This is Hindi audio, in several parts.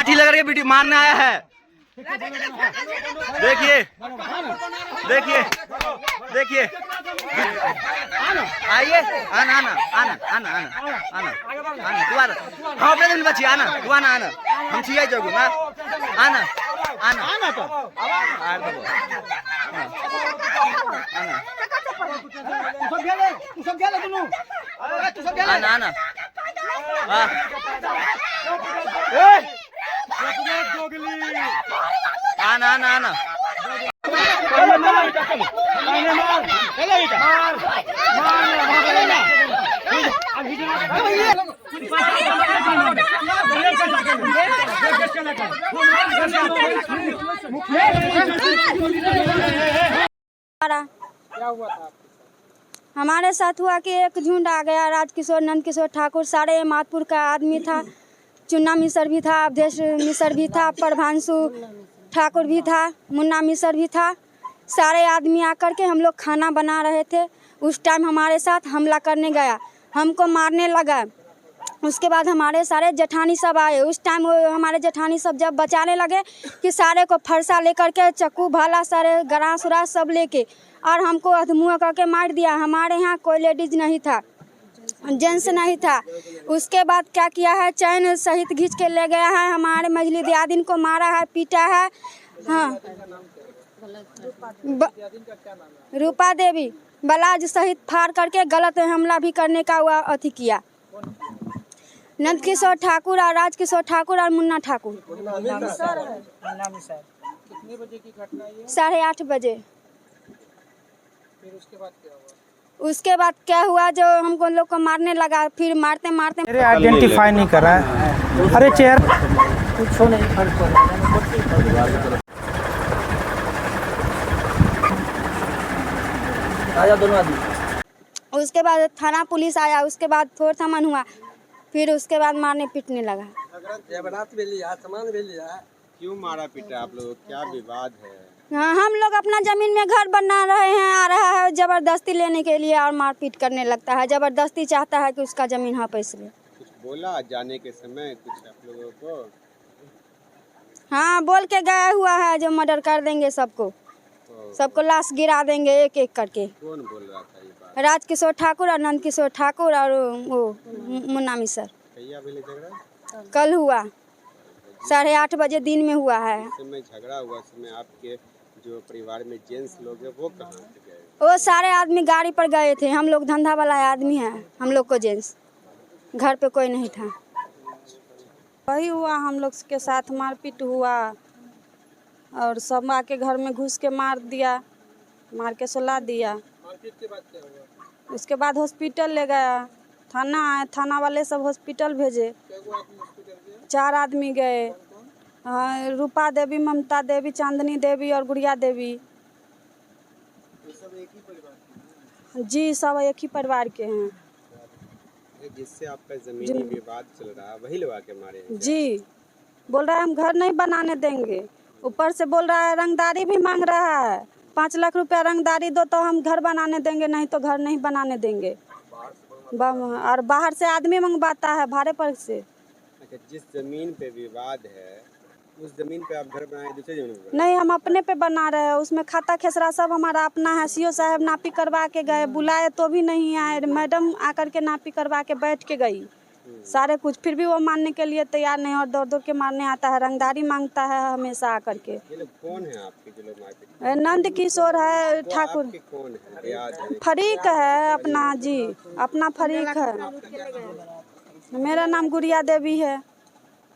लाठी लगा के वीडियो मारने आया है। देखिए देखिए देखिए, आइए, आना आना आना आना आना आना आना दोबारा, हाँ अपने दिन बची आना दोबारा आना, हम छिया जाओगे ना, आना आना आना तो आना आना आना आना आना हमारे साथ हुआ कि एक झुंड आ गया, राजकिशोर नंदकिशोर ठाकुर सारे मातपुर का आदमी था, चुन्ना मिसर भी था, अवधेश मिसर भी था, प्रभांशु ठाकुर भी था, मुन्ना मिसर भी था। सारे आदमी आकर के हम लोग खाना बना रहे थे। उस टाइम हमारे साथ हमला करने गया, हमको मारने लगा। उसके बाद हमारे सारे जेठानी सब आए। उस टाइम हमारे जेठानी सब जब बचाने लगे कि सारे को फरसा लेकर के, चक्कू भाला सारे गरास उरास सब लेके, और हमको अधमुआ करके मार दिया। हमारे यहाँ कोई लेडीज नहीं था, जेंट्स नहीं था। उसके बाद क्या किया है, चैन सहित खींच के ले गया है, हमारे मझली दियादिन को मारा है, पीटा है। हाँ, रूपा देवी बलाज सहित फाड़ करके गलत हमला भी करने का हुआ अथी किया। नंदकिशोर ठाकुर और राजकिशोर ठाकुर और मुन्ना ठाकुर। कितने बजे की घटना है? 8:30 बजे। फिर उसके बाद क्या हुआ? उसके बाद क्या हुआ, जो हमको लोग को मारने लगा। फिर मारते मारते मेरे आइडेंटिफाई नहीं कर रहा है। अरे चेहरा कुछ नहीं, फर्क आया दोनों आदमी। उसके बाद थाना पुलिस आया, उसके बाद थोड़ा सामान हुआ, फिर उसके बाद मारने पीटने लगा। क्यों मारा पीटा आप लोग, क्या विवाद है? हाँ, हम लोग अपना जमीन में घर बना रहे हैं, आ रहा है जबरदस्ती लेने के लिए और मारपीट करने लगता है। जबरदस्ती चाहता है कि उसका जमीन हाँ पैसे ले। कुछ बोला जाने के समय कुछ आप लोगों को? हाँ, बोल के गया हुआ है जो मर्डर कर देंगे सबको, सबको लाश गिरा देंगे एक एक करके। कौन बोल रहा था ये बात? राजकिशोर ठाकुर और नंदकिशोर ठाकुर और वो मुन्ना मिसर। झगड़ा कल हुआ 8:30 बजे दिन में हुआ है। समय झगड़ा हुआ समय आपके जो परिवार में जेंट्स लोग हैं वो कहाँ से गए? वो सारे आदमी गाड़ी पर गए थे। हम लोग धंधा वाला आदमी हैं, हम लोग को जेंट्स, घर पे कोई नहीं था। वही हुआ, हम लोग के साथ मारपीट हुआ और सब आके घर में घुस के मार दिया, मार के सुला दिया। मारपीट के बाद क्या हुआ? उसके बाद हॉस्पिटल ले गया, थाना आए, थाना वाले सब हॉस्पिटल भेजे। 4 आदमी गए। हाँ, रूपा देवी, ममता देवी, चांदनी देवी और गुड़िया देवी। सब एक ही परिवार के? जी, सब एक ही परिवार के हैं। जिससे आपका जमीनी विवाद चल रहा है वही लोग आके मारे हैं? जी, बोल रहा है हम घर नहीं बनाने देंगे। ऊपर से बोल रहा है रंगदारी भी मांग रहा है, 5 लाख रुपया रंगदारी दो तो हम घर बनाने देंगे, नहीं तो घर नहीं बनाने देंगे। और बाहर से आदमी मंगवाता है भाड़े पर से। अच्छा, जिस जमीन पे विवाद है उस जमीन पे आप घर बनाए, दूसरी जमीन पे? नहीं, हम अपने पे बना रहे हैं। उसमें खाता खेसरा सब हमारा अपना है। सीओ साहब नापी करवा के गए, बुलाए तो भी नहीं आए। मैडम आकर के नापी करवा के बैठ के गई सारे कुछ, फिर भी वो मानने के लिए तैयार नहीं और दौड़ दौड़ के मारने आता है, रंगदारी मांगता है हमेशा आकर के। ये लोग कौन है आपके जो लोग मारपीट? नंद किशोर है ठाकुर, कौन है? रियाज है? फरीक है अपना, जी अपना फरीक है। मेरा नाम गुड़िया देवी है।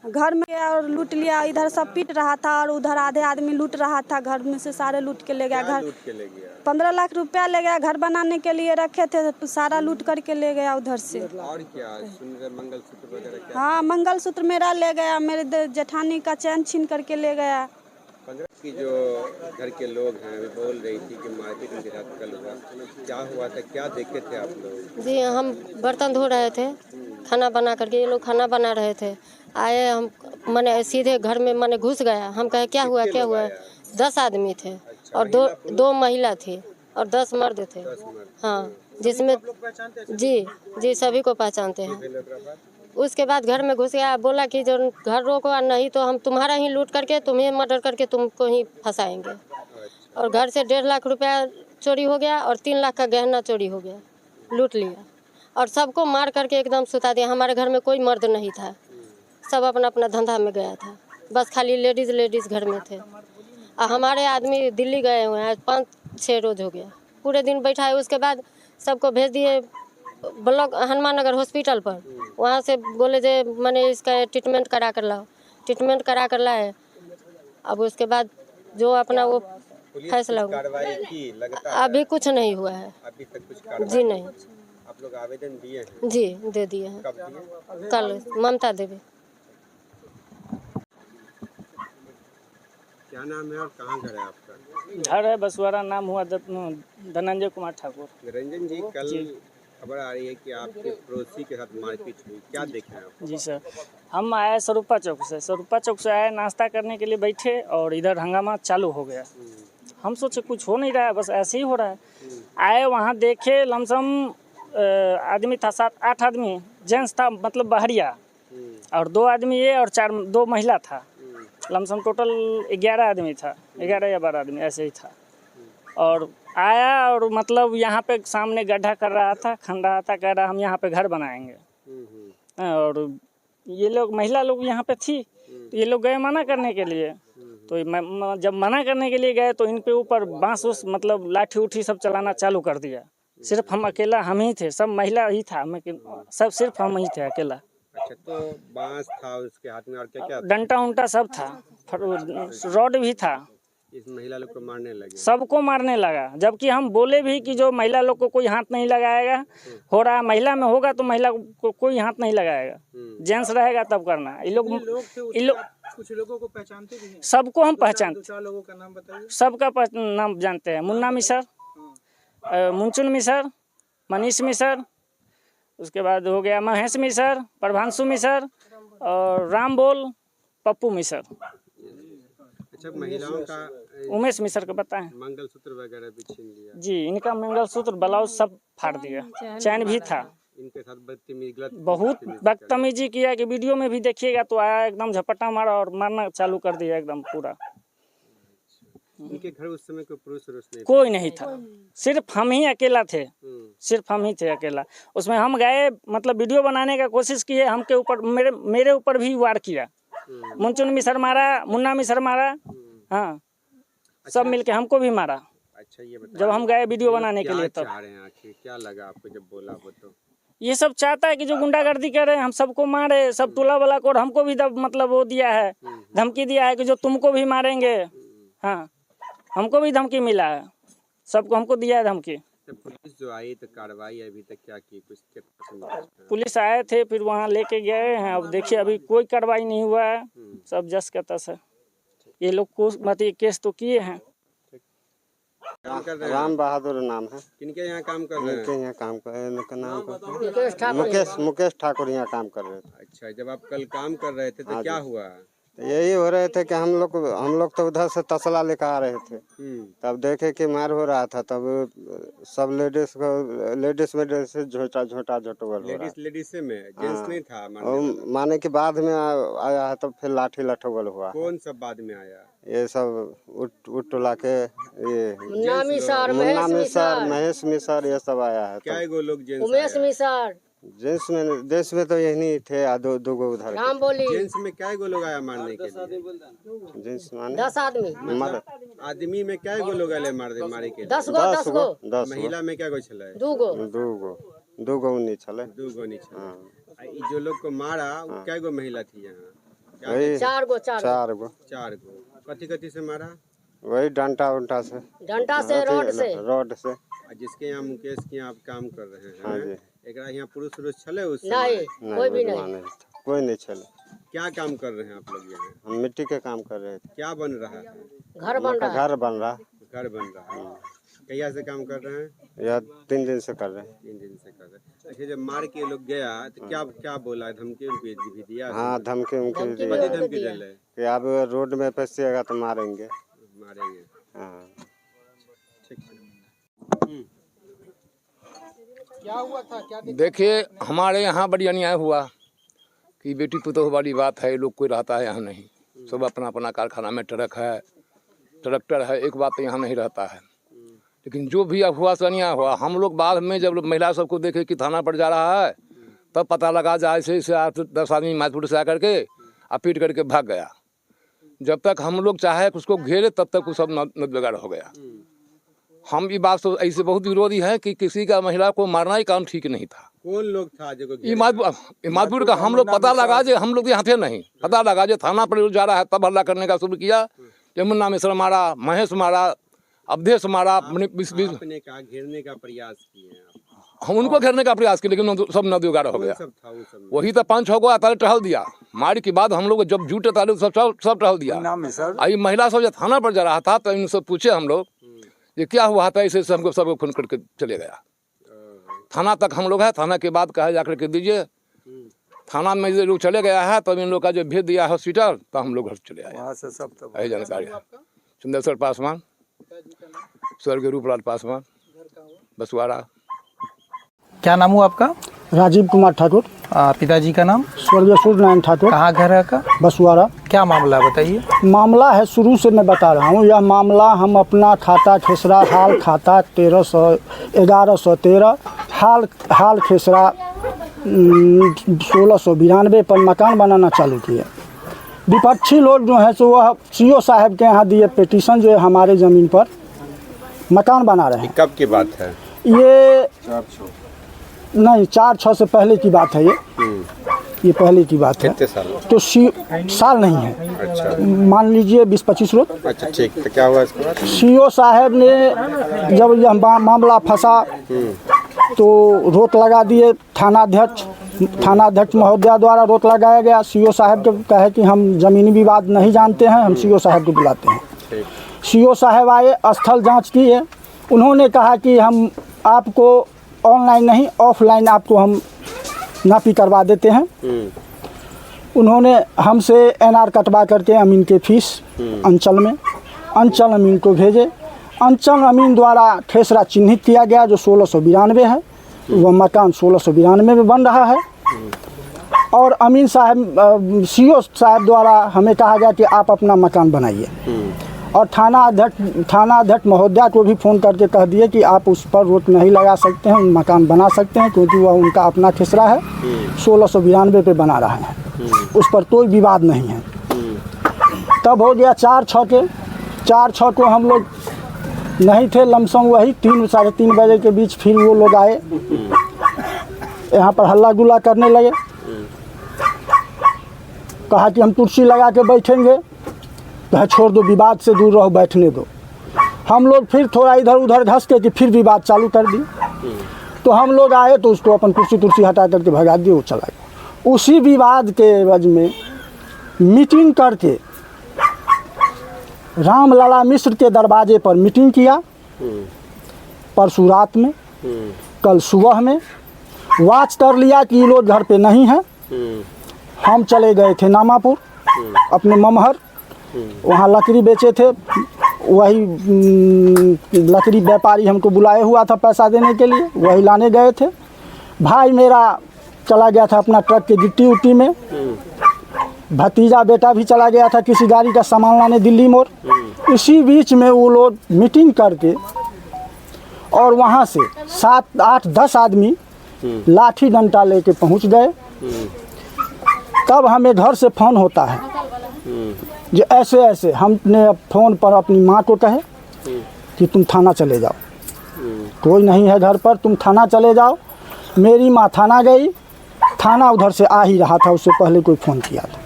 घर में और लूट लिया, इधर सब पीट रहा था और उधर आधे आदमी लूट रहा था। घर में से सारे लूट के ले गया। घर लूट के ले गया? 15 लाख रुपया ले गया, घर बनाने के लिए रखे थे, सारा लूट करके ले गया उधर से। और क्या मंगलसूत्र वगैरह क्या? हाँ, मंगलसूत्र मेरा ले गया, मेरे जेठानी का चैन छीन करके ले गया। 15 की जो घर के लोग हैं वो बोल रही थी कि मारपीट उनके साथ कल हुआ, क्या हुआ था, क्या देखे थे आप लोग? जी, हम बर्तन धो रहे थे, खाना बना करके, ये लोग खाना बना रहे थे। आए, हम मैंने सीधे घर में मैंने घुस गया। हम कहे क्या हुआ क्या हुआ? 10 आदमी थे। अच्छा, और दो महिला थी और 10 मर्द थे। हाँ, जिसमें जी सभी को पहचानते हैं। उसके बाद घर में घुस गया, बोला कि जो घर रोको नहीं तो हम तुम्हारा ही लूट करके तुम्हें मर्डर करके तुमको ही फंसाएंगे। और घर से 1.5 लाख रुपया चोरी हो गया और 3 लाख का गहना चोरी हो गया, लूट लिया और सबको मार करके एकदम सुता दिया। हमारे घर में कोई मर्द नहीं था, सब अपना अपना धंधा में गया था, बस खाली लेडीज़ घर में थे। और हमारे आदमी दिल्ली गए हुए हैं, 5-6 रोज हो गया, पूरे दिन बैठा है। उसके बाद सबको भेज दिए ब्लॉक हनुमान नगर हॉस्पिटल पर, वहाँ से बोले जे मैंने इसका ट्रीटमेंट करा कर लाओ, ट्रीटमेंट करा कर लाए। अब उसके बाद जो अपना वो फैसला हुआ, कार्रवाई की लगता है अभी कुछ नहीं हुआ है। अभी तक कुछ कार्रवाई जी नहीं। आप लोग आवेदन दिए हैं? जी दे दिए हैं, कब दिए? कल ममता देवी। क्या नाम है और कहाँ घर है आपका? घर है बसवाड़ा, नाम हुआ धनंजय कुमार ठाकुर। रंजन जी, कल खबर आ रही है कि आपके पड़ोसी के साथ मारपीट हुई, क्या देखे आप? जी सर, हम आए स्वरूपा चौक से, स्वरूपा चौक से आए, नाश्ता करने के लिए बैठे और इधर हंगामा चालू हो गया। हम सोचे कुछ हो नहीं रहा है, बस ऐसे ही हो रहा है। आए वहाँ देखे लमसम आदमी था 7-8 आदमी, जेंट्स था मतलब बहरिया, और 2 आदमी ये और 2 महिला था, लमसम टोटल 11 आदमी था, 11 या 12 आदमी ऐसे ही था। और आया और मतलब यहाँ पे सामने गड्ढा कर रहा था, खन रहा था, कह रहा हम यहाँ पे घर बनाएंगे। और ये लोग महिला लोग यहाँ पे थी, तो ये लोग गए मना करने के लिए। तो जब मना करने के लिए गए तो इनके ऊपर बांस उस मतलब लाठी उठी सब चलाना चालू कर दिया। सिर्फ हम अकेला हम ही थे, सब महिला ही था, सब सिर्फ हम ही थे अकेला। अच्छा, तो बांस था उसके हाथ में और क्या क्या? डंटा उंटा सब था, रॉड भी था। इस महिला लोग को मारने लगे? सबको मारने लगा, जबकि हम बोले भी कि जो महिला लोग को कोई हाथ नहीं लगाएगा, हो रहा महिला में होगा तो महिला को कोई हाथ नहीं लगाएगा, जेंट्स रहेगा तब करना। ये लोग कुछ लोगों को पहचानते भी हैं? सबको हम पहचानते, 2-4 लोगों का नाम बताइए। सबका नाम जानते हैं। मुन्ना मिसर, मुंचुन मिसर, मनीष मिसर, उसके बाद हो गया महेश मिसर, प्रभांशु मिसर और राम बोल, पप्पू मिसर। अच्छा, महिलाओं का उमेश मिसर को बताएं। मंगलसूत्र वगैरह भी छीन लिया? जी, इनका मंगलसूत्र ब्लाउज सब फाड़ दिया, चैन भी था। इनके साथ बदतमीजी, बहुत बदतमीजी किया कि वीडियो में भी देखिएगा तो आया एकदम झपट्टा मारा और मारना चालू कर दिया एकदम पूरा। इनके घर उस समय कोई पुरुष नहीं? कोई नहीं था, सिर्फ हम ही अकेला थे, सिर्फ हम ही थे अकेला। उसमें हम गए मतलब वीडियो बनाने का कोशिश किए, हमके ऊपर मेरे ऊपर भी वार किया। मुंचुन मिसर मारा, मुन्ना मिसर मारा, हाँ सब मिलके हमको भी मारा। अच्छा, ये बताइए, जब हम गए वीडियो बनाने के लिए तब चाह रहे हैं आखिर क्या लगा आपको जब बोला वो? तो ये सब चाहता है कि जो गुंडागर्दी कर रहे हैं हम सबको मारे, सब टोला वाला को, हमको भी मतलब वो दिया है, धमकी दिया है कि जो तुमको भी मारेंगे। हाँ, हमको भी धमकी मिला है, सबको हमको दिया है धमकी। तो पुलिस जो आई तो कार्रवाई अभी तक क्या की? कुछ पुलिस आए थे, फिर वहाँ लेके गए हैं। अब देखिए अभी कोई कार्रवाई नहीं हुआ है, सब जस का तस है। ये लोग को मतलब केस तो किए हैं। काम कर रहे हैं? राम बहादुर नाम है। किनके यहाँ काम कर रहे हैं? इनके यहाँ काम कर इनका नाम मुकेश ठाकुर यहाँ काम कर रहे थे। अच्छा, जब आप कल काम कर रहे थे तो क्या हुआ? यही हो रहे थे कि हम लोग तो उधर से तसला लेकर आ रहे थे, तब देखे कि मार हो रहा था, तब सब लेडीज में से झोटा झोटवल हो रहा। लेडीज में जेंट्स नहीं था? माने के बाद में आया है, तब फिर लाठी लठोगल हुआ। कौन सब बाद में आया? ये सब उटोला के, ये मुन्ना मिसर, महेश मिसर, ये सब आया है। क्या एगो लोग जेंट्स? उमेश मिसर, जेंट्स में तो यही थे, दो गो उधर। राम बोली। जेंट्स में क्या एगो लोग आया मारने के लिए? जेंट्स माने 10 आदमी। आदमी में क्या एगो लोग आए मारे के लिए? 10 गो। महिला में क्या गो छले? 2 गो। 2 गो नहीं छले। 2 गो नहीं छले। जो लोग को मारा वो क्या गो महिला थी यहाँ? 4 गो। 4 गो। कथी से मारा? वही डंटा उंटा से, रॉड से। जिसके यहाँ मुकेश के यहाँ आप काम कर रहे हैं? हाँ जी। एकरा यहाँ पुरुष छले उस नहीं, कोई भी नहीं, कोई नहीं छले। क्या काम कर रहे हैं आप लोग यहाँ? हम मिट्टी के काम कर रहे थे। क्या बन रहा है? घर बन रहा। कैया से काम कर रहे हैं? यह 3 दिन से कर रहे हैं। 3 दिन से कर रहे हैं। अच्छा, जब मार के लोग गया तो क्या बोला? धमकी भी दिया? हाँ, धमकी धमकी दिले कि आप रोड में फंसिएगा तो मारेंगे। हाँ। क्या हुआ था? क्या देखिए, हमारे यहाँ बड़ी अन्याय हुआ। कि बेटी पुतोह वाली बात है, लोग कोई रहता है यहाँ नहीं, सब अपना अपना कारखाना में ट्रक है, ट्रैक्टर है, एक बात तो यहाँ नहीं रहता है। लेकिन जो भी हुआ सनिया हुआ, हम लोग बाद में जब महिला सबको देखे कि थाना पर जा रहा है तब पता लगा जाए ऐसे 8-10 आदमी माथपुर से आकर के पीट करके भाग गया। जब तक हम लोग चाहे उसको घेरे तब तक वो सब नदबेगार हो गया। हम ये बात तो ऐसे बहुत विरोधी है कि किसी का महिला को मारना ही काम ठीक नहीं था। कौन लोग था जो माधपुर का हम लोग पता लगा जे हम लोग यहाँ थे नहीं, पता लगा जे थाना पर जा रहा है तब हल्ला करने का शुरू किया। यमुना मिश्र मारा, महेश मारा, अवधेश मारा। आपने कहा घेरने का प्रयास किए, हम उनको घेरने का प्रयास किए लेकिन सब नदीगार हो गया। वही तो 5-6 को ताले टहल दिया, मार के बाद हम लोग जब झूठे ताले सब टहल दिया। आई महिला सब जब थाना पर जा रहा था तो इनसे पूछे हम लोग ये क्या हुआ था, ऐसे हमको सबको फोन करके चले गया। थाना तक हम लोग है, थाना के बाद कहा जाकर के दीजिए, थाना में जो लोग चले गया है तब इन लोग का जो भेज दिया हॉस्पिटल तो हम लोग घर चले आए। वहाँ से सब तब यही जानकारी है। चंदेश्वर पासवान, स्वर्गीय रूपलाल पासवान, बसवाड़ा। क्या नाम हुआ आपका? राजीव कुमार ठाकुर। पिताजी का नाम? स्वर्गीय सूर्यनारायण ठाकुर। कहाँ घर है आपका? बसवाड़ा। क्या मामला बताइए। मामला है, शुरू से मैं बता रहा हूँ, यह मामला हम अपना खाता खेसरा हाल खाता 1113 हाल खेसरा 1692 पर मकान बनाना चालू किए। विपक्षी लोग जो है सो वह सीओ साहब के यहाँ दिए पिटीशन, जो हमारे ज़मीन पर मकान बना रहे हैं। कब की बात है ये? नहीं, 4-6 से पहले की बात है ये पहले की बात है। कितने साल? तो साल नहीं है। अच्छा, मान लीजिए 20-25 रोज। अच्छा ठीक, तो क्या हुआ इसके बाद? सीओ साहब ने जब यह मामला फंसा तो रोक लगा दिए। थानाध्यक्ष महोदया द्वारा रोक लगाया गया। सीओ साहब के कहे कि हम ज़मीनी विवाद नहीं जानते हैं, हम सीओ साहब को बुलाते हैं। सीओ साहब आए, स्थल जांच किए। उन्होंने कहा कि हम आपको ऑनलाइन नहीं ऑफलाइन आपको हम नापी करवा देते हैं। उन्होंने हमसे एनआर कटवा करके अमीन के फीस अंचल अमीन को भेजे। अंचल अमीन द्वारा ठेसरा चिन्हित किया गया जो 1692 है। वह मकान 1692 में बन रहा है। और अमीन साहब सीओ साहब द्वारा हमें कहा गया कि आप अपना मकान बनाइए। और थाना अध्यक्ष महोदया को भी फ़ोन करके कह दिए कि आप उस पर रोक नहीं लगा सकते हैं, मकान बना सकते हैं क्योंकि वह उनका अपना खेसरा है, 1692 पे बना रहा है, उस पर कोई विवाद नहीं है। तब हो गया 4-6 को हम लोग नहीं थे, लमसम वही 3-3:30 बजे के बीच फिर वो लोग आए, यहाँ पर हल्ला गुल्ला करने लगे। कहा कि हम कुर्सी लगा के बैठेंगे, कहा छोड़ दो, विवाद से दूर रहो, बैठने दो। हम लोग फिर थोड़ा इधर उधर घस के कि फिर विवाद चालू कर दी। तो हम लोग आए तो उसको अपन कुर्सी हटा करके भगा दिए, वो चला गया। उसी विवाद के एवज में मीटिंग करके रामलला मिश्र के दरवाजे पर मीटिंग किया। परसों रात में, कल सुबह में वाच कर लिया कि ये लोग घर पे नहीं हैं। हम चले गए थे नामापुर अपने ममहर, वहाँ लकड़ी बेचे थे। वही लकड़ी व्यापारी हमको बुलाए हुआ था पैसा देने के लिए, वही लाने गए थे। भाई मेरा चला गया था अपना ट्रक के गिट्टी उट्टी में। भतीजा बेटा भी चला गया था किसी गाड़ी का सामान लाने दिल्ली मोड़। इसी बीच में वो लोग मीटिंग करके और वहाँ से 7-8-10 आदमी लाठी डंडा लेके पहुँच गए। तब हमें घर से फ़ोन होता है जो ऐसे हमने फ़ोन पर अपनी माँ को कहे कि तुम थाना चले जाओ, कोई नहीं है घर पर, तुम थाना चले जाओ। मेरी माँ थाना गई। थाना उधर से आ ही रहा था, उससे पहले कोई फ़ोन किया था।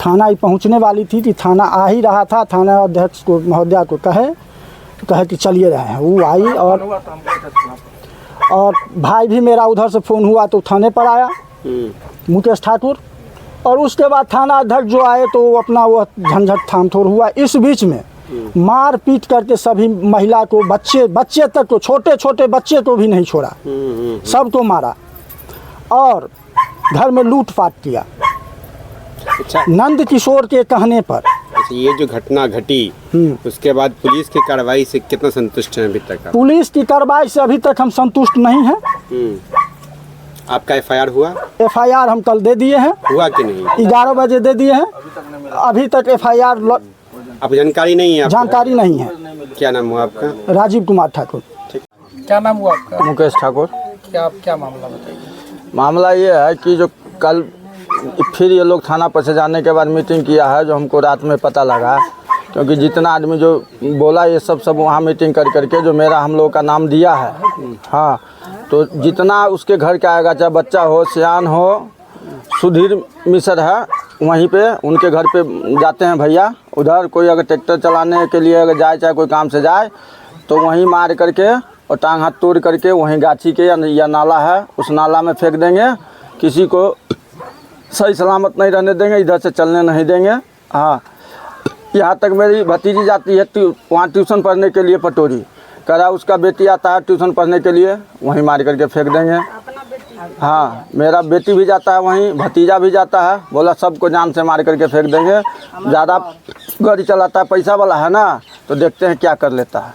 थाना ही पहुँचने वाली थी कि थाना आ ही रहा था। थाना अध्यक्ष को महोदया को कहे कि चलिए रहे हैं। वो आई और भाई भी मेरा उधर से फ़ोन हुआ तो थाने पर आया मुकेश ठाकुर। और उसके बाद थाना अध्यक्ष जो आए तो अपना वह झंझट थामथोड़ हुआ। इस बीच में मार पीट करके सभी महिला को, बच्चे तक को, छोटे बच्चे को भी नहीं छोड़ा, सबको मारा और घर में लूटपाट किया। अच्छा, नंद किशोर के कहने पर। अच्छा, ये जो घटना घटी उसके बाद पुलिस की कार्रवाई से कितना संतुष्ट हैं अभी तक? पुलिस की कार्रवाई से अभी तक हम संतुष्ट नहीं हैं। आपका FIR हुआ? FIR हम कल दे दिए हैं, हुआ कि नहीं? 11 बजे दे दिए हैं, अभी तक FIR आपको जानकारी नहीं है? जानकारी नहीं है। क्या नाम हुआ आपका? राजीव कुमार ठाकुर। क्या नाम हुआ आपका? मुकेश ठाकुर। क्या मामला बताइए? मामला ये है कि जो कल फिर ये लोग थाना पर से जाने के बाद मीटिंग किया है, जो हमको रात में पता लगा, क्योंकि जितना आदमी जो बोला ये सब वहाँ मीटिंग करके जो मेरा हम लोगों का नाम दिया है, हाँ, तो जितना उसके घर का आएगा, चाहे बच्चा हो, सियान हो, सुधीर मिसर है, वहीं पे उनके घर पे जाते हैं भैया। उधर कोई अगर ट्रैक्टर चलाने के लिए अगर जाए, चाहे कोई काम से जाए, तो वहीं मार करके और टांग हाथ तोड़ करके वहीं गाछी के या नाला है, उस नाला में फेंक देंगे। किसी को सही सलामत नहीं रहने देंगे, इधर से चलने नहीं देंगे। हाँ, यहाँ तक मेरी भतीजी जाती है वहाँ ट्यूशन पढ़ने के लिए पटोरी, करा उसका बेटी आता है ट्यूशन पढ़ने के लिए, वहीं मार करके फेंक देंगे। हाँ, मेरा बेटी भी जाता है वहीं, भतीजा भी जाता है, बोला सबको जान से मार करके फेंक देंगे। ज़्यादा गाड़ी चलाता है, पैसा वाला है ना, तो देखते हैं क्या कर लेता है।